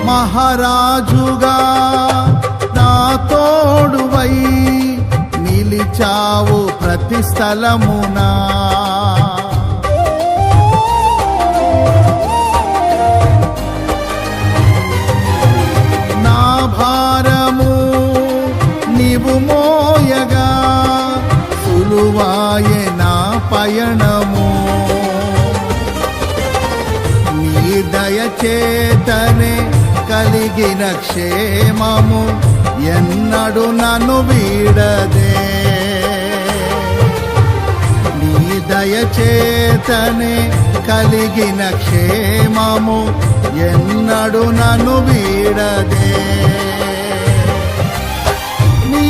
మహారాజుగా నా తోడువై నిలిచావు ప్రతి స్థలమునా. నా భారము నీవు మోయగా సులువాయే నా పయనము. నీ దయచేతనే కలిగిన క్షేమము ఎన్నడు నన్ను వీడదే. నీ దయచేతనే కలిగిన క్షేమము ఎన్నడు నన్ను వీడదే. నీ